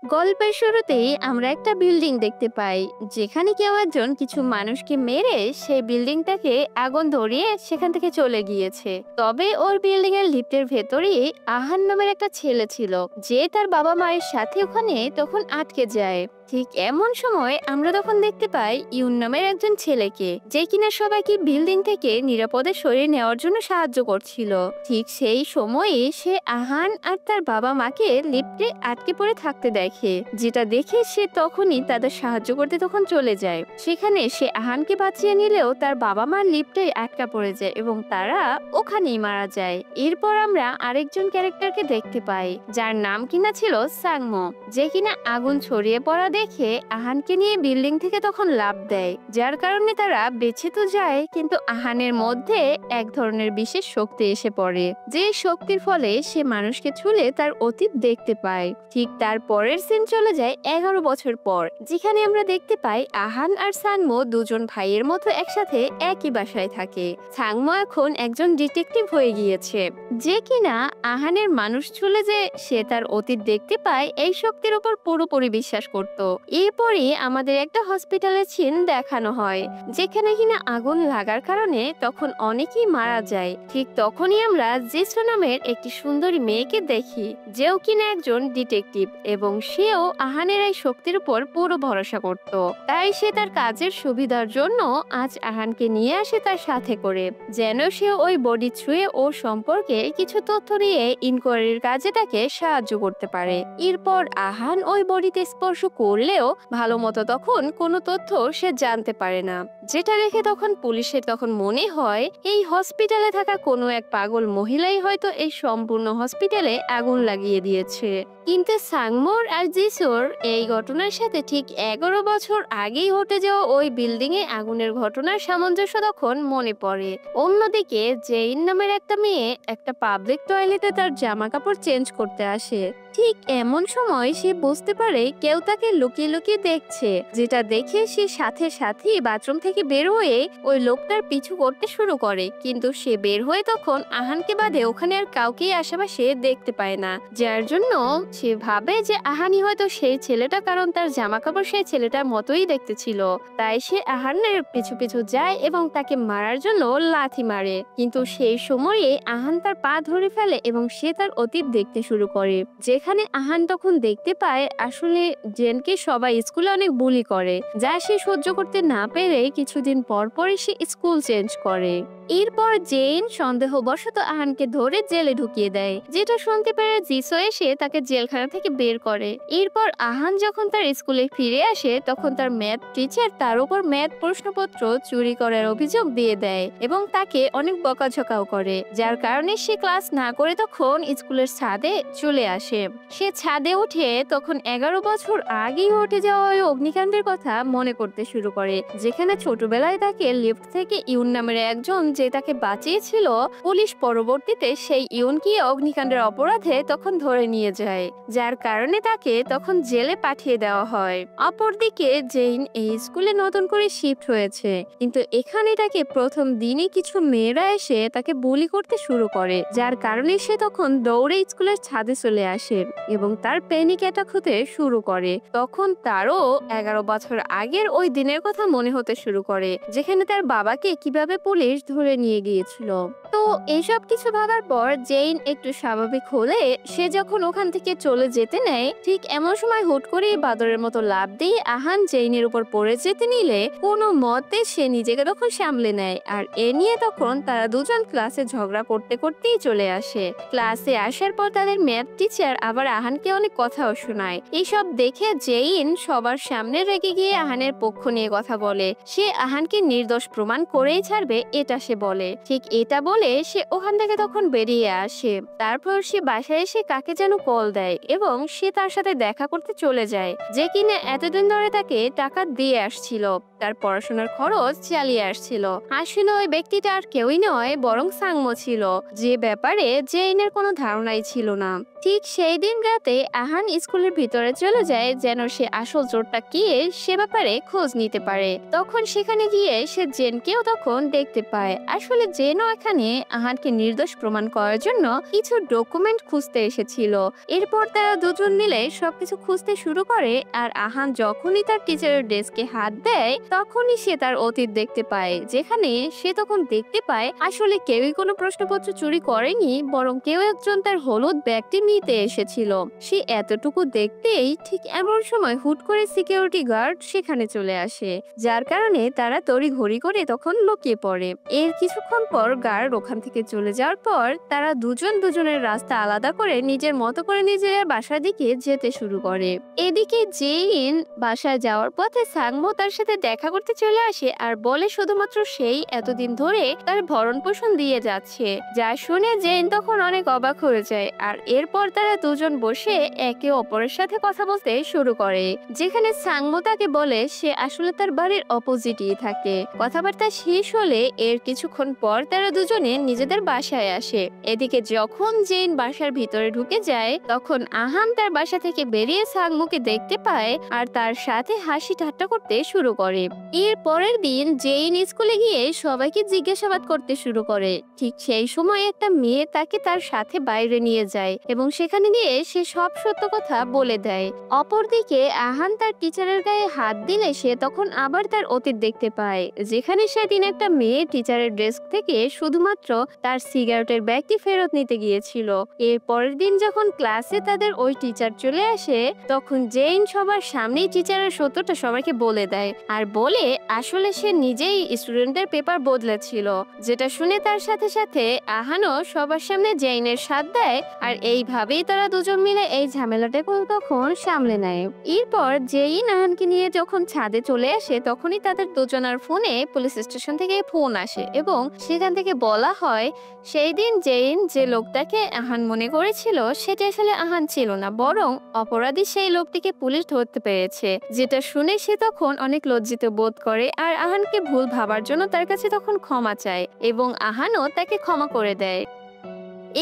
গল্পের শুরুতেই আমরা একটা বিল্ডিং দেখতে পাই, যেখানে কেউ একজন কিছু মানুষকে মেরে সেই বিল্ডিংটাকে আগুন ধরিয়ে সেখান থেকে চলে গিয়েছে। তবে ওর বিল্ডিং এর লিফটের ভেতরেই আহান নামের একটা ছেলে ছিল, যে তার বাবা মায়ের সাথে ওখানে তখন আটকে যায়। ঠিক এমন সময় আমরা তখন দেখতে পাই ইউন নামের একজন ছেলেকে, যে কিনা সবাইকে বিল্ডিং থেকে নিরাপদে সরিয়ে নেওয়ার জন্য সাহায্য করছিল। ঠিক সেই সময়ে সে আহান আর তার বাবা মাকে লিফটে আটকে পড়ে থাকতে দেখে, যেটা দেখে সে তখনই তাদের সাহায্য করতে তখন চলে যায়। সেখানে সে আহানকে বাঁচিয়ে নিলেও তার বাবা মা লিফটে আটকা পড়ে যায় এবং তারা ওখানেই মারা যায়। এরপর আমরা আরেকজন ক্যারেক্টারকে দেখতে পাই, যার নাম কিনা ছিল সাংমো, যে কিনা আগুন ছড়িয়ে পড়া দেখে আহানকে নিয়ে বিল্ডিং থেকে তখন লাফ দেয়, যার কারণে তারা বেঁচে তো যায়, কিন্তু আহানের মধ্যে এক ধরনের বিশেষ শক্তি এসে পড়ে, যে শক্তির ফলে সে মানুষকে ছুলে তার অতীত দেখতে পায়। ঠিক তার পরের সিন চলে যায় 11 বছর পর, যেখানে আমরা দেখতে পাই আহান আর সাংমো দুজন ভাইয়ের মতো একসাথে একই বাসায় থাকে। সাংমো এখন একজন ডিটেকটিভ হয়ে গিয়েছে, যে কিনা আহানের মানুষ ছুলে যে সে তার অতীত দেখতে পায় এই শক্তির উপর পুরোপুরি বিশ্বাস করত। এরপরে আমাদের একটা হসপিটালের সিন দেখানো হয়, যেখানে কিনা আগুন লাগার কারণে তখন অনেকেই মারা যায়। ঠিক তখনই আমরা জিসু নামের একটি সুন্দরী মেয়েকে দেখি, যেও কিনা একজন ডিটেকটিভ এবং সেও আহানের এই শক্তির উপর পুরো ভরসা করত। তাই সে তার কাজের সুবিধার জন্য আজ আহানকে নিয়ে আসে তার সাথে করে, যেন সে ওই বডি ছুঁয়ে ও সম্পর্কে কিছু তথ্য নিয়ে ইনকোয়ারির কাজে তাকে সাহায্য করতে পারে। এরপর আহান ওই বডিতে স্পর্শ করলেও ভালো মতো তখন কোনো তথ্য সে জানতে পারে না, যেটা দেখে তখন পুলিশের তখন মনে হয় এই হসপিটালে থাকা কোনো এক পাগল মহিলাই হয়তো এই সম্পূর্ণ হসপিটালে আগুন লাগিয়ে দিয়েছে। কিন্তু সাংমোর আর জিসোর এই ঘটনার সাথে ঠিক 11 বছর আগেই ঘটে যাওয়া ওই বিল্ডিং এ আগুনের ঘটনার সামঞ্জস্য তখন মনে পড়ে। অন্যদিকে জেইন নামের একটা মেয়ে একটা পাবলিক টয়লেটে তার জামা কাপড় চেঞ্জ করতে আসে। ঠিক এমন সময় সে বুঝতে পারে কেউ তাকে লুকিয়ে লুকিয়ে দেখছে, যেটা দেখে সে সাথে সাথে বাথরুম থেকে বের হয়ে ওই লোকটার পিছু করতে শুরু করে। কিন্তু সে বের হয়ে তখন আহানকে বাদে ওখানে আর কাউকেই আশেপাশে দেখতে পায় না, যার জন্য সে ভাবে যে আহানি হয়তো সেই ছেলেটা, কারণ তার জামা কাপড় সেই ছেলেটার মতোই দেখতে ছিল। তাই সে আহানের পিছু পিছু যায় এবং তাকে মারার জন্য লাথি মারে। কিন্তু সেই সময়ে আহান তার পা ধরে ফেলে এবং সে তার অতীত দেখতে শুরু করে, যেখানে আহান তখন দেখতে পায় আসলে জেনকে সবাই স্কুলে অনেক বুলি করে, যা সে সহ্য করতে না পেরে কিছুদিন পর পরই সে স্কুল চেঞ্জ করে। এরপর জেন সন্দেহবশত আহানকে ধরে জেলে ঢুকিয়ে দেয়, যেটা শুনতে পেরে জিসো এসে তাকে জেলখানা থেকে বের করে। এরপর আহান যখন তার স্কুলে ফিরে আসে তখন তার ম্যাথ টিচার তার উপর ম্যাথ প্রশ্নপত্র চুরি করার অভিযোগ দিয়ে দেয় এবং তাকে অনেক বকাঝকাও করে, যার কারণে সে ক্লাস না করে তখন স্কুলের ছাদে চলে আসে। সে ছাদে উঠে তখন 11 বছর আগেই ঘটে যাওয়া ওই অগ্নিকাণ্ডের কথা মনে করতে শুরু করে, যেখানে ছোটবেলায় তাকে লিফট থেকে ইউন নামের একজন যে তাকে বাঁচিয়েছিল, পুলিশ পরবর্তীতে সেই ইউনকে অগ্নিকাণ্ডের অপরাধে তখন ধরে নিয়ে যায়, যার কারণে তাকে তখন জেলে পাঠিয়ে দেওয়া হয়। অপরদিকে জেইন এই স্কুলে নতুন করে শিফট হয়েছে, কিন্তু এখানে তাকে প্রথম দিনই কিছু মেয়েরা এসে তাকে বুলি করতে শুরু করে, যার কারণে সে তখন দৌড়ে স্কুলের ছাদে চলে আসে এবং তার প্যানিক অ্যাটাক হতে শুরু করে। তখন তারও 11 বছর আগের ওই দিনের কথা মনে হতে শুরু করে, যেখানে তার বাবাকে কিভাবে পুলিশ ধরে নিয়ে গিয়েছিল। তো এইসব কিছু ভাবার পর জেইন একটু স্বাভাবিক হলে সে যখন ওখান থেকে চলে যেতে নেয়, ঠিক এমন সময় হুট করে বাদরের মতো লাফ দিয়ে আহান জেইনের উপর পড়ে যেতে নিলে কোনো মতে সে নিজেকে তখন সামলে নেয়, আর এ নিয়ে তখন তারা দুজন ক্লাসে ঝগড়া করতে করতেই চলে আসে। ক্লাসে আসার পর তাদের ম্যাথ টিচার আবার আহানকে অনেক কথাও শোনায়। এইসব দেখে জেইন সবার সামনে রেগে গিয়ে আহানের পক্ষ নিয়ে কথা বলে, সে আহানকে নির্দোষ প্রমাণ করেই ছাড়বে এটা সে বলে। ঠিক এটা বলে সে ওখান থেকে তখন বেরিয়ে আসে। তারপর সে বাসায় এসে কাকে যেন কল দেয় এবং সে তার সাথে দেখা করতে চলে যায়, যে কিনা এতদিন ধরে তাকে টাকা দিয়ে আসছিল, তার পড়াশোনার খরচ চালিয়ে আসছিল। আসলে ওই ব্যক্তিটা আর কেউই নয় বরং সাংমো ছিল, যে ব্যাপারে জেইনের কোনো ধারণাই ছিল না। ঠিক সেই দিন রাতে আহান স্কুলের ভিতরে চলে যায় যেন সে আসল চোরটা কি সে ব্যাপারে খোঁজ নিতে পারে। তখন সেখানে গিয়ে সে জেনকেও তখন দেখতে পায়। আসলে জেনও এখানে আহানকে নির্দোষ প্রমাণ করার জন্য কিছু ডকুমেন্ট খুঁজতে এসেছিল। এরপর তারা দুজন মিলে সবকিছু খুঁজতে শুরু করে, আর আহান যখনই তার টিচারের ডেস্কে হাত দেয় তখনই সে তার অতীত দেখতে পায়, যেখানে সে তখন দেখতে পায় আসলে কেউই কোনো প্রশ্নপত্র চুরি করেনি, বরং কেউ একজন তার হলুদ ব্যাগটি নিতে এসেছিল। সে এতটুকু দেখতেই ঠিক এমন সময় হুট করে সিকিউরিটি গার্ড সেখানে চলে আসে, যার কারণে তারা তড়িঘড়ি করে তখন লুকিয়ে পড়ে। এর কিছুক্ষণ পর গার্ড ওখান থেকে চলে যাওয়ার পর তারা দুজন দুজনের রাস্তা আলাদা করে নিজের মতো করে নিজের বাসার দিকে যেতে শুরু করে। এদিকে জেইন বাসায় যাওয়ার পথে সাংমো তার সাথে দেখা করতে চলে আসে আর বলে শুধুমাত্র সেই এতদিন ধরে তার ভরণ পোষণ দিয়ে যাচ্ছে, যা শুনে জেইন তখন অনেক অবাক হয়ে যায়। আর এরপর তারা দুজন বসে একে অপরের সাথে কথা বলতে শুরু করে, যেখানে সাংমো তাকে বলে সে আসলে তার বাড়ির অপোজিটই থাকে। কথাবার্তা শেষ হলে এর কিছুক্ষণ পর তারা দুজনে নিজেদের বাসায় আসে। এদিকে যখন জেইন বাসার ভিতরে ঢুকে যায় তখন আহান তার বাসা থেকে বেরিয়ে সাংমোকে দেখতে পায় আর তার সাথে হাসি ঠাট্টা করতে শুরু করে। এর পরের দিন জেইন স্কুলে গিয়ে সবাইকে জিজ্ঞাসাবাদ করতে শুরু করে। ঠিক সেই সময় একটা মেয়ে তাকে তার সাথে বাইরে নিয়ে যায় এবং সেখানে গিয়ে সে সব সত্য কথা বলে দেয়। অপরদিকে আহান তার টিচারের গায়ে হাত দিলে সে তখন আবার তার অতীত দেখতে পায়, যেখানে সেদিন একটা মেয়ে টিচারের ডেস্ক থেকে শুধুমাত্র তার সিগারেটের ব্যাগটি ফেরত নিতে গিয়েছিল। এর পরের দিন যখন ক্লাসে তাদের ওই টিচার চলে আসে তখন জেইন সবার সামনেই টিচারের সত্যটা সবাইকে বলে দেয় আর বলে আসলে সে নিজেই স্টুডেন্টদের পেপার বদলেছিল, যেটা শুনে তার সাথে সাথে আহানও সবার সামনে জেইনের সাথ দেয়। আর এইভাবেই তারা দুজন মিলে এই ঝামেলাটাকে তখন সামলে নেয়। এরপর জেইন আহানকে নিয়ে যখন ছাদে চলে আসে তখনই তাদের দুজনের ফোনে পুলিশ স্টেশন থেকে ফোন আসে এবং সেখান থেকে বলা হয় সেই দিন জেইন যে লোকটাকে আহান মনে করেছিল সেটা আসলে আহান ছিল না, বরং অপরাধী সেই লোকটিকে পুলিশ ধরতে পেরেছে। যেটা শুনে সে তখন অনেক লজ্জিত বোধ করে আর আহানকে ভুল ভাবার জন্য তার কাছে তখন ক্ষমা চায় এবং আহানও তাকে ক্ষমা করে দেয়।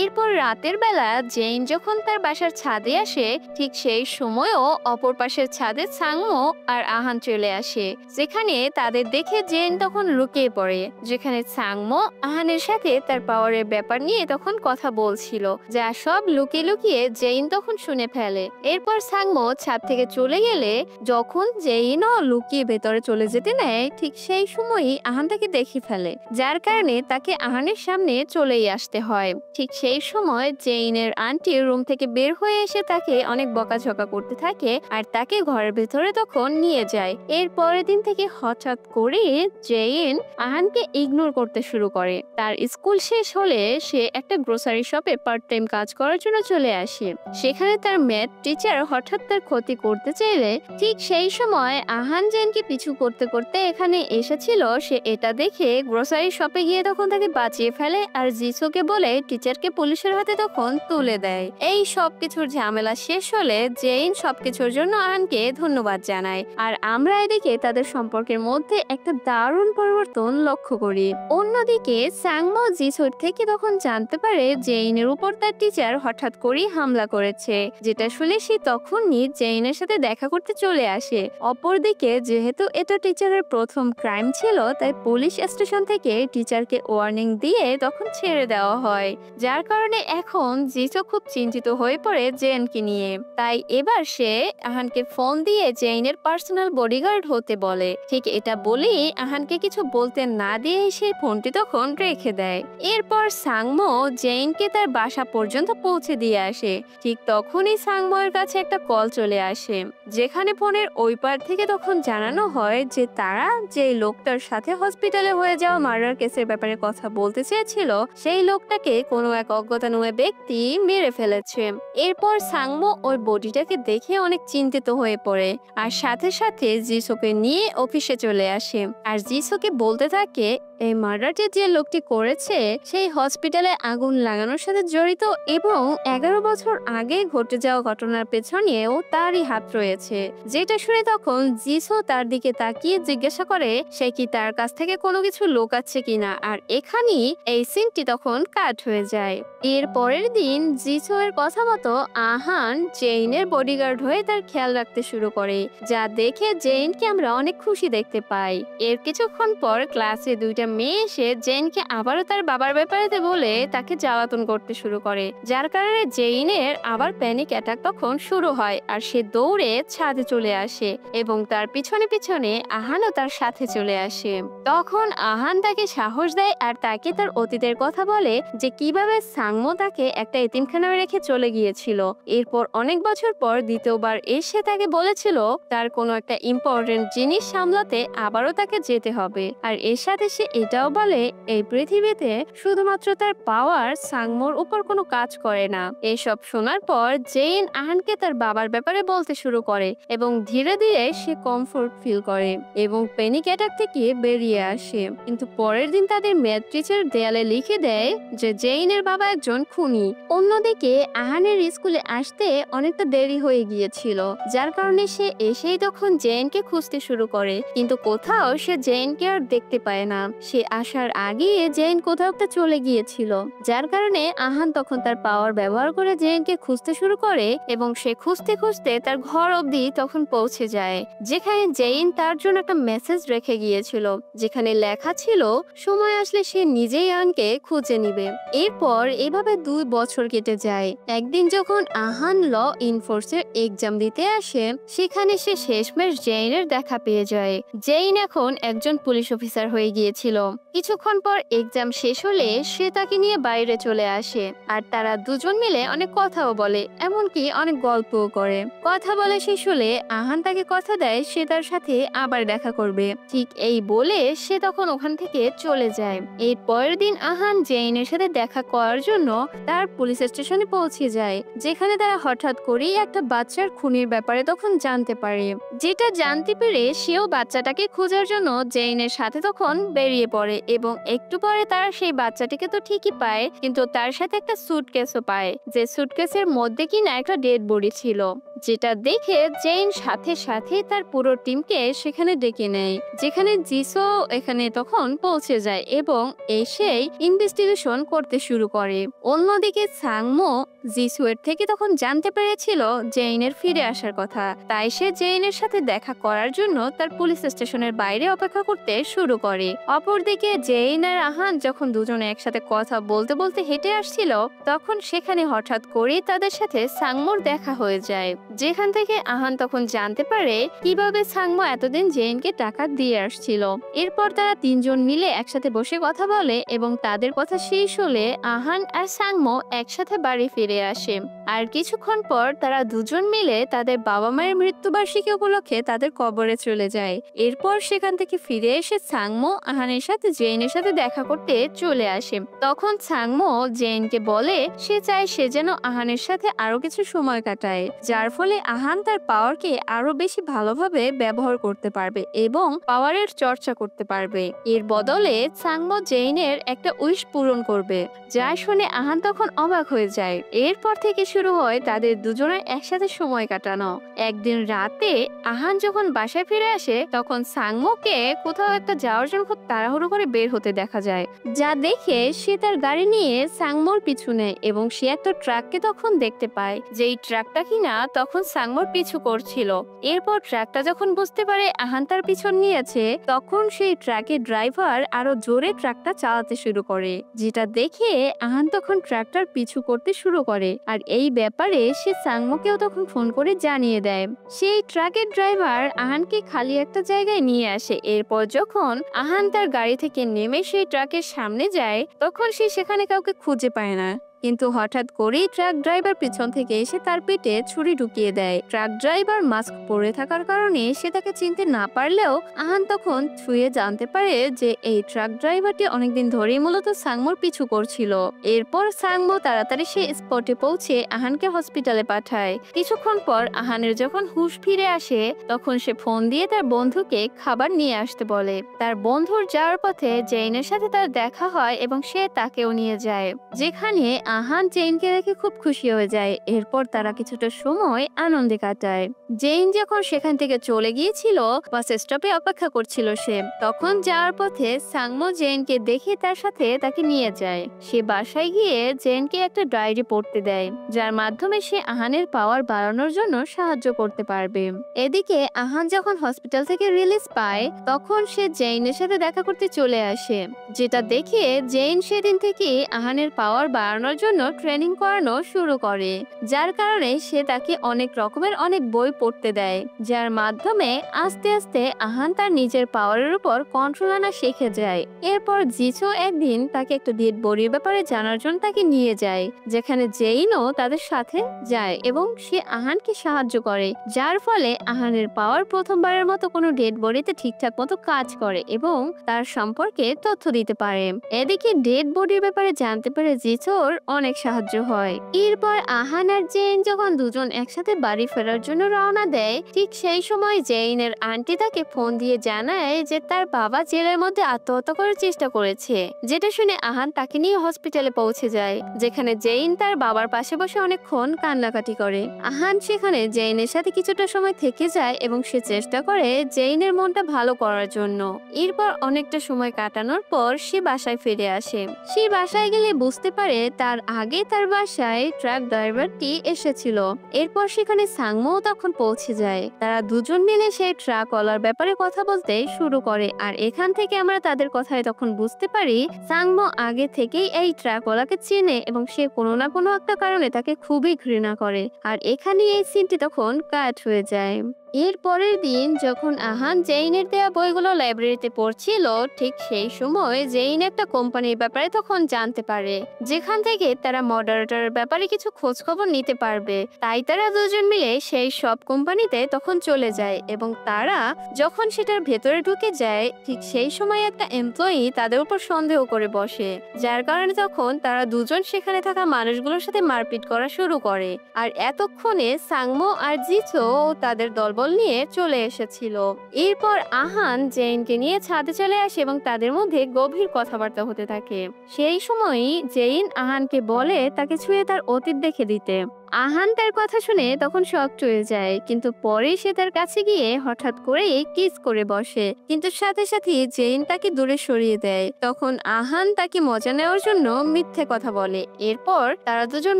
এরপর রাতের বেলা জেইন যখন তার বাসার ছাদে আসে ঠিক সেই সময়ও অপর পাশের ছাদে সাংমো আর আহান চলে আসে, যেখানে তাদের দেখে জেইন তখন লুকিয়ে পড়ে, যেখানে সাংমো আহানের সাথে তার পাওয়ারের ব্যাপার নিয়ে তখন কথা বলছিল, যা সব লুকিয়ে লুকিয়ে জেইন তখন শুনে ফেলে। এরপর সাংমো ছাদ থেকে চলে গেলে যখন জেইনও লুকিয়ে ভেতরে চলে যেতে নেয় ঠিক সেই সময়ই আহান তাকে দেখে ফেলে, যার কারণে তাকে আহানের সামনে চলেই আসতে হয়। ঠিক সেই সময় জেইনের আন্টি রুম থেকে বের হয়ে এসে তাকে অনেক বকাঝকা করতে থাকে আর তাকে ঘরের ভেতরে তখন নিয়ে যায়। এর পরের দিন থেকে হঠাৎ করে জেইন আহানকে ইগনোর করতে শুরু করে। তার স্কুল শেষ হলে সে একটা গ্রোসারি শপে পার্ট টাইম কাজ করার জন্য চলে আসে। সেখানে তার ম্যাথ টিচার হঠাৎ তার ক্ষতি করতে চাইলে ঠিক সেই সময় আহান জেইনকে পিছু করতে করতে এখানে এসেছিল। সে এটা দেখে গ্রোসারি শপে গিয়ে তখন তাকে বাঁচিয়ে ফেলে আর জিসোকে বলে টিচারকে পুলিশের হাতে তখন তুলে দেয়। এই সবকিছুর ঝামেলা শেষ হলে জেইন সবকিছুর জন্য আহানকে ধন্যবাদ জানায় আর আমরা এদিকে তাদের সম্পর্কের মধ্যে একটা দারুণ পরিবর্তন লক্ষ্য করি। অন্যদিকে সাংমো জিসোর থেকে তখন জানতে পারে জেইনের উপর তার টিচার হঠাৎ করেই হামলা করেছে, যেটা শুনে সে তখনই জেইনের সাথে দেখা করতে চলে আসে। অপরদিকে যেহেতু এটা টিচারের প্রথম ক্রাইম ছিল তাই পুলিশ স্টেশন থেকে টিচারকে ওয়ার্নিং দিয়ে তখন ছেড়ে দেওয়া হয়, যার কারণে এখন জিসো খুব চিন্তিত হয়ে পড়ে জেইনকে নিয়ে। তাই এবার সে আহানকে ফোন দিয়ে জেইনের পার্সোনাল বডিগার্ড হতে বলে। ঠিক এটা বলেই আহানকে কিছু বলতে না দিয়ে সে ফোনটি তখন রেখে দেয়। এরপর সাংমো জেইনকে তার বাসা পর্যন্ত পৌঁছে দিয়ে আসে। ঠিক তখনই সাংমোর কাছে একটা কল চলে আসে, যেখানে ফোনের ওই পার থেকে তখন জানানো হয় যে তারা যে লোকটার সাথে হসপিটালে হয়ে যাওয়া মার্ডার কেসের ব্যাপারে কথা বলতে চেয়েছিল সেই লোকটাকে কোনো এক অজ্ঞাতনামা ব্যক্তি মেরে ফেলেছে। এরপর সাংমো ওই বডিটাকে দেখে অনেক চিন্তিত হয়ে পড়ে আর সাথে সাথে জিসোকে নিয়ে অফিসে চলে আসে আর জিসোকে বলতে থাকে এই মার্ডারটি যে লোকটি করেছে সেই হসপিটালে আগুন লাগানোর সাথে জড়িত এবং 11 বছর আগে ঘটে যাওয়া ঘটনার পেছনেও তারই হাত রয়েছে। যেটা শুনে তখন জিসো তার দিকে তাকিয়ে জিজ্ঞাসা করে সে কি তার কাছ থেকে কোনো কিছু লুকাচ্ছে কিনা, আর এখানেই এই সিনটি তখন কাট হয়ে যায়। যায়। এর পরের দিন জিসোয়ের কথা মতো আহান জেইনের বডিগার্ড হয়ে তার খেয়াল রাখতে শুরু করে, যা দেখে জেইনকে আমরা অনেক খুশি দেখতে পাই। এর কিছুক্ষণ পর ক্লাসে দুইটা মেয়ে এসে জেইনকে আবারও তার বাবার ব্যাপারে বলে তাকে জ্বালাতন করতে শুরু করে, যার কারণে জেইনের আবার প্যানিক অ্যাটাক তখন শুরু হয় আর সে দৌড়ে ছাদে চলে আসে এবং তার পিছনে পিছনে আহানও তার সাথে চলে আসে। তখন আহান তাকে সাহস দেয় আর তাকে তার অতীতের কথা বলে, যে কিভাবে সাংমো তাকে একটা এতিমখানায় রেখে চলে গিয়েছিল। এরপর অনেক বছর পর দ্বিতীয়বার এসে তাকে বলেছিল তার কোনো একটা ইম্পর্টেন্ট জিনিস সামলাতে আবারও তাকে যেতে হবে। আর এর সাথে সে এটাও বলে এই পৃথিবীতে শুধুমাত্র তার পাওয়ার সাংমোর উপর কোনো কাজ করে না। এসব শোনার পর জেইন আহানকে তার বাবার ব্যাপারে বলতে শুরু করে এবং ধীরে ধীরে সে কমফোর্ট ফিল করে এবং প্যানিক অ্যাটাক থেকে বেরিয়ে আসে। কিন্তু পরের দিন তাদের ম্যাথ টিচার দেয়ালে লিখে দেয় যে জেইনের বাবা একজন খুনি। অন্যদিকে আহানের স্কুলে আসতে অনেকটা দেরি হয়ে গিয়েছিল, যার কারণে সে এসেই তখন জেইনকে খুঁজতে শুরু করে, কিন্তু কোথাও সে জেইনকে আর দেখতে পায় না। সে আসার আগে জেইন কোথাও একটা চলে গিয়েছিল, যার কারণে আহান তখন তার পাওয়ার ব্যবহার করে জেইনকে খুঁজতে শুরু করে এবং সে খুঁজতে খুঁজতে তার ঘর অবধি তখন পৌঁছে যায়, যেখানে জেইন তার জন্য একটা মেসেজ রেখে গিয়েছিল, যেখানে লেখা ছিল সময় আসলে সে নিজেই আহানকে খুঁজে নিবে। এরপর এভাবে 2 বছর কেটে যায়। একদিন যখন আহান ল ইনফোর্সের এক্সাম দিতে আসে, সেখানে সে শেষমেশ জেইনের দেখা পেয়ে যায়। জেইন এখন একজন পুলিশ অফিসার হয়ে গিয়েছিল। কিছুক্ষণ পর এক্সাম শেষ হলে সে তাকে নিয়ে বাইরে চলে আসে আর তারা দুজন মিলে অনেক কথাও বলে, এমনকি অনেক গল্পও করে। কথা বলে শেষ হলে আহান তাকে কথা দেয় সে তার সাথে আবার দেখা করবে। ঠিক এই বলে সে তখন ওখান থেকে চলে যায়। এর পরের দিন আহান জেইনের সাথে দেখা করার জন্য তার পুলিশ স্টেশনে পৌঁছে যায়, যেখানে তারা হঠাৎ করেই একটা বাচ্চার খুনির ব্যাপারে তখন জানতে পারে। যেটা জানতে পেরে সেও বাচ্চাটাকে খোঁজার জন্য জেইনের সাথে তখন বেরিয়ে পড়ে এবং একটু পরে তারা সেই বাচ্চাটিকে তো ঠিকই পায়, কিন্তু তার সাথে একটা সুটকেসও পায়, যে সুটকেসের মধ্যে কিনা একটা ডেড বডি ছিল। যেটা দেখে জেইন সাথে সাথে তার পুরো টিমকে সেখানে ডেকে নেয়, যেখানে জিসো এখানে তখন পৌঁছে যায় এবং এসেই ইনভেস্টিগেশন করতে শুরু করে। অন্যদিকে সাংমো জিসুয়ের থেকে তখন জানতে পেরেছিল জেইনের ফিরে আসার কথা, তাই সে জেইনের সাথে দেখা করার জন্য তার পুলিশ স্টেশনের বাইরে অপেক্ষা করতে শুরু করে। অপরদিকে জেইন আর আহান যখন দুজনে একসাথে কথা বলতে বলতে হেঁটে আসছিল, তখন সেখানে হঠাৎ করেই তাদের সাথে সাংমোর দেখা হয়ে যায়, যেখান থেকে আহান তখন জানতে পারে কিভাবে সাংমো এতদিন জেইনকে টাকা দিয়ে আসছিল। এরপর তারা তিনজন মিলে একসাথে বসে কথা বলে এবং তাদের কথা শেষ হলে আহান আর সাংমো একসাথে বাড়ি ফিরে আসে। আর কিছুক্ষণ পর তারা দুজন মিলে তাদের বাবা মায়ের মৃত্যুবার্ষিকী উপলক্ষে তাদের কবরে চলে যায়। এরপর সেখান থেকে ফিরে এসে সাংমো আহানের সাথে জেইনের সাথে দেখা করতে চলে আসে। তখন সাংমো জেইনকে বলে সে চায় সে যেন আহানের সাথে আরো কিছু সময় কাটায়, যার ফলে আহান তার পাওয়ারকে আরো বেশি ভালোভাবে ব্যবহার করতে পারবে এবং পাওয়ারের চর্চা করতে পারবে। এর বদলে সাংমো জেইনের একটা উইশ পূরণ করবে, যা শুনে আহান তখন অবাক হয়ে যায়। এরপর থেকে শুরু হয় তাদের দুজনের একসাথে সময় কাটানো। একদিন রাতে আহান যখন বাসায় ফিরে আসে, তখন সাংমোকে কোথাও একটা যাওয়ার জন্য খুব তাড়াহুড়ো করে বের হতে দেখা যায়, যা দেখে সে তার গাড়ি নিয়ে সাংমোর পিছু নেয় এবং সে একটা ট্রাককে তখন দেখতে পায়, যেই ট্রাকটা কিনা তখন সাংমোর পিছু করছিল। এরপর ট্রাকটা যখন বুঝতে পারে আহান তার পিছন নিয়েছে, তখন সেই ট্রাকের ড্রাইভার আরো জোরে ট্রাকটা চালাতে শুরু করে, যেটা দেখে আহান তখন ট্রাকটার পিছু করতে শুরু করে। আর এই ব্যাপারে সে সাংমোকেও তখন ফোন করে জানিয়ে দেয়। সেই ট্রাকের ড্রাইভার আহানকে খালি একটা জায়গায় নিয়ে আসে। এরপর যখন আহান তার গাড়ি থেকে নেমে সেই ট্রাকের সামনে যায়, তখন সে সেখানে কাউকে খুঁজে পায় না, কিন্তু হঠাৎ করেই ট্রাক ড্রাইভার পিছন থেকে এসে তার পেটে ছুরি ঢুকিয়ে দেয়। ট্রাক ড্রাইভার মাস্ক পরে থাকার কারণে সে তাকে চিনতে না পারলেও আহান তখন ছুঁয়ে জানতে পারে যে এই ট্রাক ড্রাইভারটি অনেকদিন ধরেই মূলত সাংমোর পিছু করছিল। এরপর সাংমো তাড়াতাড়ি সেই স্পটে পৌঁছে আহানকে হসপিটালে পাঠায়। কিছুক্ষণ পর আহানের যখন হুঁশ ফিরে আসে, তখন সে ফোন দিয়ে তার বন্ধুকে খাবার নিয়ে আসতে বলে। তার বন্ধুর যাওয়ার পথে জেইনের সাথে তার দেখা হয় এবং সে তাকেও নিয়ে যায়, যেখানে আহান জেইনকে দেখে খুব খুশি হয়ে যায়। এরপর তারা কিছুটা সময় আনন্দে কাটায়। জেইন যখন সেখান থেকে চলে গিয়েছিল, বাস স্টপে অপেক্ষা করছিল সে, তখন যাওয়ার পথে সাংমো জেইনকে দেখে তার সাথে তাকে নিয়ে যায়। সে বাসায় গিয়ে জেইনকে একটা ডায়েরি পড়তে দেয়, যার মাধ্যমে সে আহানের পাওয়ার বাড়ানোর জন্য সাহায্য করতে পারবে। এদিকে আহান যখন হসপিটাল থেকে রিলিজ পায়, তখন সে জেইনের সাথে দেখা করতে চলে আসে, যেটা দেখে জেইন সেদিন থেকে আহানের পাওয়ার বাড়ানোর জন্য ট্রেনিং করানো শুরু করে, যার কারণে সে তাকে অনেক রকমের অনেক বই পড়তে দেয়, যার মাধ্যমে আস্তে আস্তে আহান তার নিজের পাওয়ারের উপর কন্ট্রোল আনা শিখে যায়। এরপর জিচো একদিন তাকে একটা ডেড বডির ব্যাপারে জানার জন্য তাকে নিয়ে যায়, যেখানে জেইনও তাদের সাথে যায় এবং সে আহানকে সাহায্য করে, যার ফলে আহানের পাওয়ার প্রথমবারের মতো কোনো ডেড বডিতে ঠিকঠাক মতো কাজ করে এবং তার সম্পর্কে তথ্য দিতে পারে। এদিকে ডেড বডির ব্যাপারে জানতে পেরে জিচোর অনেক সাহায্য হয়। এরপর আহান আর জেইন যখন দুজন একসাথে বাড়ি ফেরার জন্য রওনা দেয়, ঠিক সেই সময় জেইনের আন্টি তাকে ফোন দিয়ে জানায় যে তার বাবা জেলের মধ্যে আত্মহত্যা করার চেষ্টা করেছে, যেটা শুনে আহান তাকে নিয়ে হসপিটালে পৌঁছে যায়, যেখানে জেইন তার বাবার পাশে বসে অনেকক্ষণ কান্নাকাটি করে। আহান সেখানে জেইনের সাথে কিছুটা সময় থেকে যায় এবং সে চেষ্টা করে জেইনের মনটা ভালো করার জন্য। এরপর অনেকটা সময় কাটানোর পর সে বাসায় ফিরে আসে। সে বাসায় গেলে বুঝতে পারে তার আগে তার বাসায় ট্রাক ড্রাইভারটি এসেছিল। এরপর সেখানে সাংমো তখন পৌঁছে যায়। তারা দুজন মিলে সেই ট্রাকওয়ালার ব্যাপারে কথা বলতে শুরু করে, আর এখান থেকে আমরা তাদের কথায় তখন বুঝতে পারি সাংমো আগে থেকেই এই ট্রাকওয়ালাকে চেনে এবং সে কোনো না কোনো একটা কারণে তাকে খুবই ঘৃণা করে। আর এখানে এই সিনটি তখন কাট হয়ে যায়। এর পরের দিন যখন আহান জেইনের দেয়া বইগুলো লাইব্রেরিতে পড়ছিল, ঠিক সেই সময় জেইন একটা কোম্পানির ব্যাপারে তখন জানতে পারে, যেখান থেকে তারা মডারেটরের ব্যাপারে কিছু খোঁজ খবর নিতে পারবে। তাই তারা দুজন মিলে সেই সব কোম্পানিতে তখন চলে যায় এবং তারা যখন সেটার ভেতরে ঢুকে যায়, ঠিক সেই সময় একটা এমপ্লয়ি তাদের উপর সন্দেহ করে বসে, যার কারণে তখন তারা দুজন সেখানে থাকা মানুষগুলোর সাথে মারপিট করা শুরু করে। আর এতক্ষণে সাংমো আর জিচো তাদের দলবল নিয়ে চলে এসেছিল। এরপর আহান জেইনকে নিয়ে ছাদে চলে আসে এবং তাদের মধ্যে গভীর কথাবার্তা হতে থাকে। সেই সময়ই জেইন আহানকে বলে তাকে ছুঁয়ে তার অতীত দেখে দিতে। আহান তার কথা শুনে তখন শকড হয়ে যায়, কিন্তু পরে সে তার কাছে গিয়ে হঠাৎ করে কিস করে বসে, কিন্তু সাথে সাথে জেইন তাকে দূরে সরিয়ে দেয়। তখন আহান তাকে মজা নেওয়ার জন্য মিথ্যে কথা বলে। এরপর তারা দুজন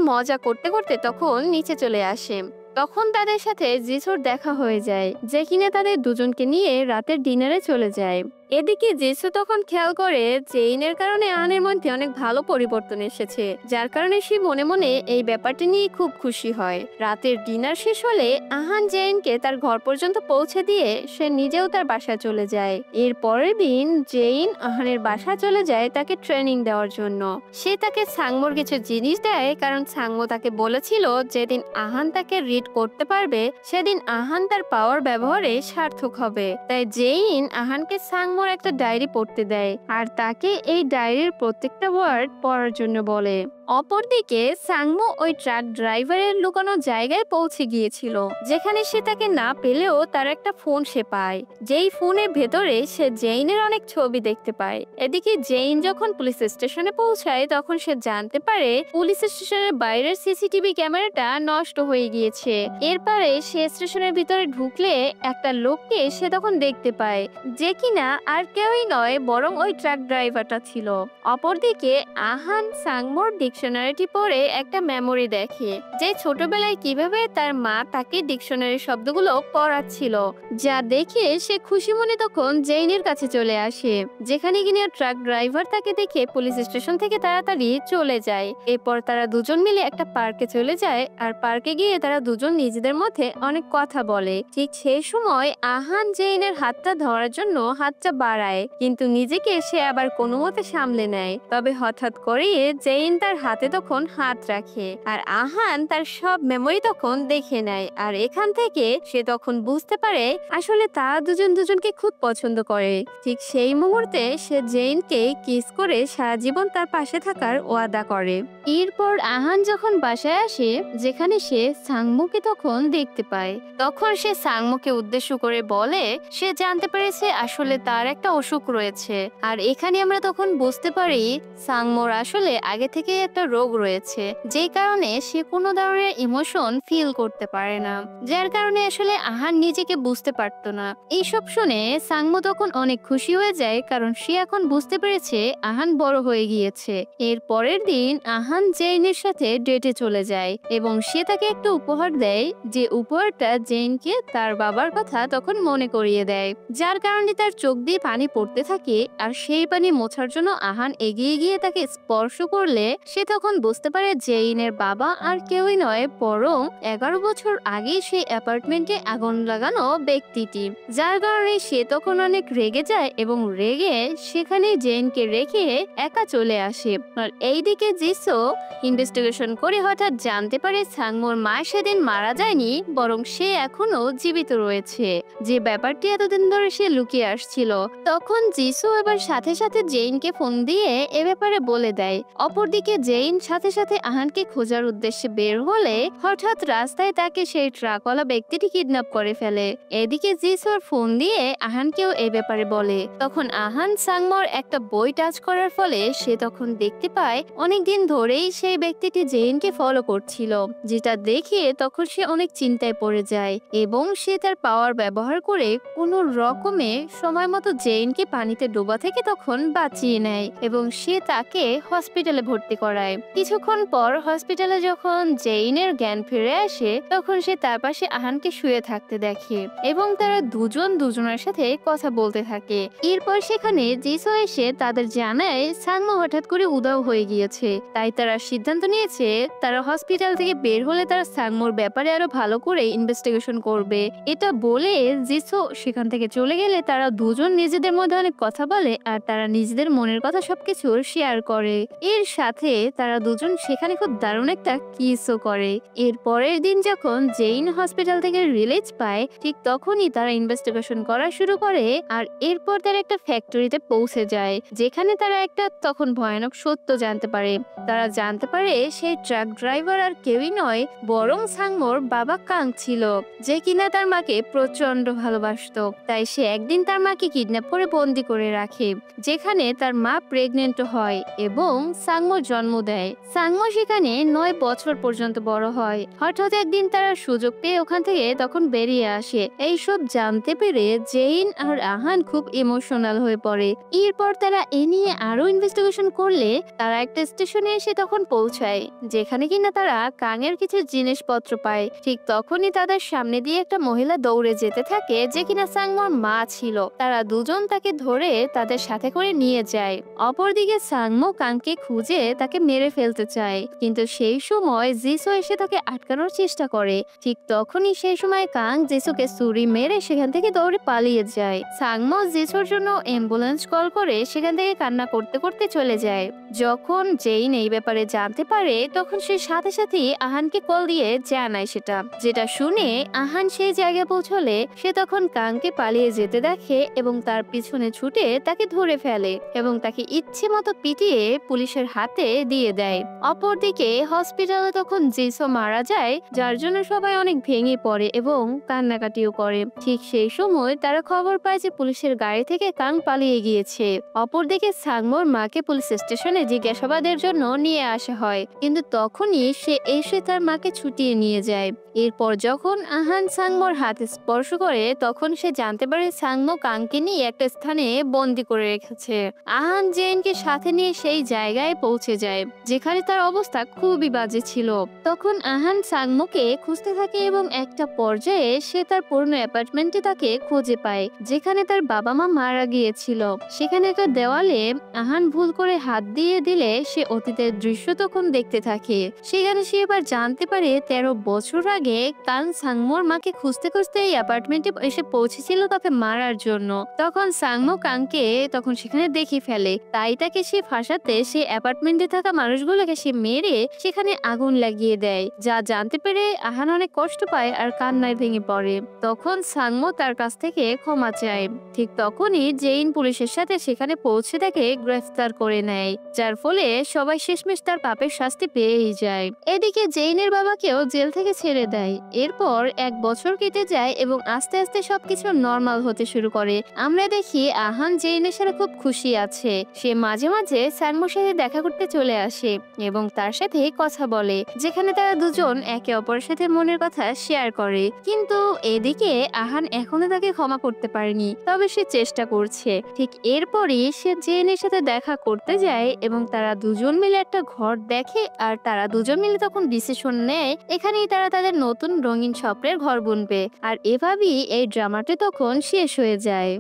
মজা করতে করতে তখন নিচে চলে আসে। তখন তাদের সাথে জিসোর দেখা হয়ে যায়, যে কিনা তাদের দুজনকে নিয়ে রাতের ডিনারে চলে যায়। এদিকে জেসু তখন খেয়াল করে জেইনের কারণে আহানের মধ্যে অনেক ভালো পরিবর্তন এসেছে, যার কারণে সে মনে মনে এই ব্যাপারটা নিয়ে খুব খুশি হয়। রাতের ডিনার শেষ হলে আহান জেইনকে তার ঘর পর্যন্ত পৌঁছে দিয়ে সে নিজেও তার বাসায় চলে যায়। এর পরের দিন জেইন আহানের বাসায় চলে যায় তাকে ট্রেনিং দেওয়ার জন্য। সে তাকে সাংমোর কিছু জিনিস দেয়, কারণ সাংমো তাকে বলেছিল যেদিন আহান তাকে রিড করতে পারবে সেদিন আহান তার পাওয়ার ব্যবহারে সার্থক হবে। তাই জেইন আহানকে সাংমোর একটা ডায়েরি পড়তে দেয় আর তাকে এই ডায়েরির প্রত্যেকটা ওয়ার্ড পড়ার জন্য বলে। অপরদিকে সাংমো ওই ট্রাক ড্রাইভারের লুকানো জায়গায় পৌঁছে গিয়েছিল, যেখানে সে তাকে না পেলেও তার একটা ফোন সে পায়, যেই ফোনের ভেতরে সে জেইনের অনেক ছবি দেখতে পায়। এদিকে জেইন যখন পুলিশ স্টেশনে পৌঁছায় তখন সে জানতে পারে পুলিশ স্টেশনের বাইরের সিসিটিভি ক্যামেরাটা নষ্ট হয়ে গিয়েছে। এরপরে সে স্টেশনের ভিতরে ঢুকলে একটা লোককে সে তখন দেখতে পায়, যে কিনা আর কেউই নয় বরং ওই ট্রাক ড্রাইভারটা ছিল। অপরদিকে আহান সাংমোর ডিকশনারিটি পড়ে একটা মেমোরি দেখে, যে ছোটবেলায় কিভাবে তার মা তাকে ডিকশনারি শব্দগুলো পড়াচ্ছিল, যা দেখে সে খুশি মনে তখন জেইনের কাছে চলে আসে, যেখানে কিনা ট্রাক ড্রাইভার তাকে দেখে পুলিশ স্টেশন থেকে তাড়াতাড়ি চলে যায়। এরপর তারা দুজন মিলে একটা পার্কে চলে যায়, আর পার্কে গিয়ে তারা দুজন নিজেদের মধ্যে অনেক কথা বলে। ঠিক সেই সময় আহান জেইনের হাতটা ধরার জন্য হাতটা বাড়ায়, কিন্তু নিজেকে সে আবার কোনো মতে সামলে নেয়। তবে হঠাৎ করে জেইন তার হাতে তখন হাত রাখে, আর আহান তার সব মেমোরি তখন দেখে নেয়। আর এখান থেকে সে তখন বুঝতে পারে আসলে তারা দুজন দুজনকে খুব পছন্দ করে। ঠিক সেই মুহূর্তে সে জেইনকে কিস করে সারা জীবন তার পাশে থাকার ওয়াদা করে। এরপর আহান যখন বাসায় আসে, যেখানে সে সাংমোকে তখন দেখতে পায়, তখন সে সাংমোকে উদ্দেশ্য করে বলে সে জানতে পেরেছে আসলে তার তার একটা অসুখ রয়েছে। আর এখানে আমরা তখন বুঝতে পারি সাংমোর আসলে আগে থেকে একটা রোগ রয়েছে, যেই কারণে সে কোনো ধরনের ইমোশন ফিল করতে পারে না, যার কারণে আসলে আহান নিজেকে বুঝতে পারতো না। এইসব শুনে সাংমো তখন অনেক খুশি হয়ে যায়, কারণ সে এখন বুঝতে পেরেছে আহান বড় হয়ে গিয়েছে। এর পরের দিন আহান জেইনের সাথে ডেটে চলে যায় এবং সে তাকে একটা উপহার দেয়, যে উপহারটা জেইনকে তার বাবার কথা তখন মনে করিয়ে দেয়, যার কারণে তার চোখ দিয়ে পানি পড়তে থাকে। আর সেই পানি মোছার জন্য আহান এগিয়ে গিয়ে তাকে স্পর্শ করলে সে তখন বুঝতে পারে জেইনের বাবা আর কেউই নয়, বরং 11 বছর আগে সেই অ্যাপার্টমেন্টে আগুন লাগানো ব্যক্তিটি, যার কারণে সে তখন অনেক রেগে যায় এবং রেগে সেখানে জেইনকে রেখে একা চলে আসে। আর এইদিকে জিসো ইনভেস্টিগেশন করে হঠাৎ জানতে পারে সাংমোর মা সেদিন মারা যায়নি, বরং সে এখনো জীবিত রয়েছে, যে ব্যাপারটি এতদিন ধরে সে লুকিয়ে আসছিল। তখন জিসো এবার সাথে সাথে জেইনকে ফোন দিয়ে এ ব্যাপারে বলে দেয়। অপরদিকে জেইন সাথে সাথে আহানকে খোঁজার উদ্দেশ্যে বের হলে হঠাৎ রাস্তায় তাকে সেই ট্রাকওয়ালা ব্যক্তিটি কিডন্যাপ করে ফেলে। এদিকে জিসোর ফোন দিয়ে আহানকেও এ ব্যাপারে বলে। তখন আহান সাংমোর একটা বই টাচ করার ফলে সে তখন দেখতে পায় অনেকদিন ধরেই সেই ব্যক্তিটি জেইনকে ফলো করছিল, যেটা দেখে তখন সে অনেক চিন্তায় পড়ে যায় এবং সে তার পাওয়ার ব্যবহার করে কোনো রকমে সময় মতো জেইনকে পানিতে ডোবা থেকে তখন বাঁচিয়ে নেয় এবং সে তাকে হসপিটালে ভর্তি করায়। কিছুক্ষণ পর হসপিটালে যখন জেইনের জ্ঞান ফিরে আসে, তখন সে তার পাশে আহানকে শুয়ে থাকতে দেখে এবং তারা দুজন দুজনের সাথে কথা বলতে থাকে। এরপর সেখানে জিসো এসে তাদের জানায় সাংমো হঠাৎ করে উধাও হয়ে গিয়েছে, তাই তারা সিদ্ধান্ত নিয়েছে তারা হসপিটাল থেকে বের হলে তারা সাংমোর ব্যাপারে আরো ভালো করে ইনভেস্টিগেশন করবে। এটা বলে জিসো সেখান থেকে চলে গেলে তারা দুজন নিজেদের মধ্যে অনেক কথা বলে আর তারা নিজেদের মনের কথা সবকিছু শেয়ার করে। এর সাথে তারা দুজন সেখানে খুব দারুণ একটা কিসও করে। এর পরের দিন যখন জেইন হসপিটাল থেকে রিলিজ পায়, ঠিক তখনই তারা ইনভেস্টিগেশন করা শুরু করে। আর এরপর তারা একটা ফ্যাক্টরিতে পৌঁছে যায়, যেখানে তারা একটা তখন ভয়ানক সত্য জানতে পারে। তারা জানতে পারে সেই ট্রাক ড্রাইভার আর কেউই নয়, বরং সাংমোর বাবা কাং ছিল, যে কিনা তার মাকে প্রচন্ড ভালোবাসতো। তাই সে একদিন তার মাকে কিডন্যাপ করে বন্দি করে রাখে, যেখানে তার মা প্রেগনেন্ট হয় এবং সাংমোর জন্ম দেয়। সাংমো সেখানে 9 বছর পর্যন্ত বড় হয়। হঠাৎ একদিন তারা সুযোগ পেয়ে ওখান থেকে তখন বেরিয়ে আসে। এইসব জানতে পেরে জেইন আর আহান খুব ইমোশনাল হয়ে পড়ে। এরপর তারা এ নিয়ে আরো ইনভেস্টিগেশন করলে তারা একটা স্টেশনে এসে তখন পৌঁছায়, যেখানে কিনা তারা কাঙের কিছু জিনিসপত্র পায়। ঠিক তখনই তাদের সামনে দিয়ে একটা মহিলা দৌড়ে যেতে থাকে, যে কিনা সাংমোর মা ছিল। তারা দুজন তাকে ধরে তাদের সাথে করে নিয়ে যায়। অপরদিকে সাংমো কাংকে খুঁজে তাকে মেরে ফেলতে চায়, কিন্তু সেই সময় জিসো এসে তাকে আটকানোর চেষ্টা করে। ঠিক তখনই সেই সময় কাং জিসোকে ছুরি মেরে সেখান থেকে দৌড়ে পালিয়ে যায়। সাংমো জিসোর জন্য অ্যাম্বুলেন্স কল করে সেখান থেকে কান্না করতে করতে চলে যায়। যখন জেইন এই ব্যাপারে জানতে পারে, তখন সে সাথে সাথে আহানকে কল দিয়ে জানায় সেটা, যেটা শুনে আহান সেই জায়গায় পৌঁছলে সে তখন কাংকে পালিয়ে যেতে দেখে এবং তার পিছনে ছুটে তাকে ধরে ফেলে এবং তাকে ইচ্ছে মতো পিটিয়ে পুলিশের হাতে দিয়ে দেয়। অপরদিকে হসপিটালে তখন জিসো মারা যায়, যার জন্য সবাই অনেক ভেঙে পড়ে এবং কান্নাকাটিও করে। ঠিক সেই সময় তারা খবর পায় যে পুলিশের গাড়ি থেকে কাং পালিয়ে গিয়েছে। অপরদিকে সাংমোর মাকে পুলিশ স্টেশনে জিজ্ঞাসাবাদের জন্য নিয়ে আসা হয়, কিন্তু তখনই সে এসে তার মাকে ছুটিয়ে নিয়ে যায়। এরপর যখন আহান সাংমোর হাতে স্পর্শ করে, তখন সে জানতে পারে সাংমো কাংকে নিয়ে একটা স্থানে বন্দি করে রেখেছে। আহান জেইনকে সাথে নিয়ে সেই জায়গায় পৌঁছে যায়, যেখানে তার অবস্থা খুবই বাজে ছিল। তখন আহান সাংমোকে খুঁজতে থাকে এবং একটা পর্যায়ে সে তার পুরনো অ্যাপার্টমেন্টে তাকে খুঁজে পায়, যেখানে তার বাবা মা মারা গিয়েছিল। সেখানে একটা দেওয়ালে আহান ভুল করে হাত দিয়ে দিলে সে অতীতের দৃশ্য তখন দেখতে থাকে। সেখানে সে এবার জানতে পারে 13 বছর আগে কাং সাংমোর মাকে খুঁজতে খুঁজতে এই অ্যাপার্টমেন্টে এসে পৌঁছেছিল তাকে মারার জন্য। তখন সাংমো কাংকে তখন সেখানে দেখে ফেলে, তাই তাকে সে ফাঁসাতে সে অ্যাপার্টমেন্টে থাকা মানুষগুলোকে সে মেরে সেখানে আগুন লাগিয়ে দেয়, যা জানতে পেরে আহান অনেক কষ্ট পায় আর কান্নায় ভেঙে পড়ে। তখন সাংমো তার কাছ থেকে ক্ষমা চায়। ঠিক তখনই জেইন পুলিশের সাথে সেখানে পৌঁছে তাকে গ্রেফতার করে নেয়, যার ফলে সবাই শেষমেশ তার পাপের শাস্তি পেয়েই যায়। এদিকে জেইনের বাবাকেও জেল থেকে ছেড়ে দেয়। এরপর 1 বছর কেটে যায় এবং আস্তে আস্তে সবকিছু নর্মাল হতে শুরু করে। আমরা আমরা দেখি আহান জেনের সাথে খুব খুশি আছে। সে মাঝে মাঝে সানমুর সাথে দেখা করতে চলে আসে এবং তার সাথে কথা বলে, যেখানে তারা দুজন একে অপরের সাথে মনের কথা শেয়ার করে। কিন্তু এদিকে আহান এখনো তাকে ক্ষমা করতে পারেনি, তবে সে চেষ্টা করছে। ঠিক এরপরই সে জেনের সাথে দেখা করতে যায় এবং তারা দুজন মিলে একটা ঘর দেখে, আর তারা দুজন মিলে তখন ডিসিশন নেয় এখানেই তারা তাদের নতুন রঙিন স্বপ্নের ঘর বুনবে। আর এভাবেই এই ড্রামাটি তখন শেষ হয়ে যায়।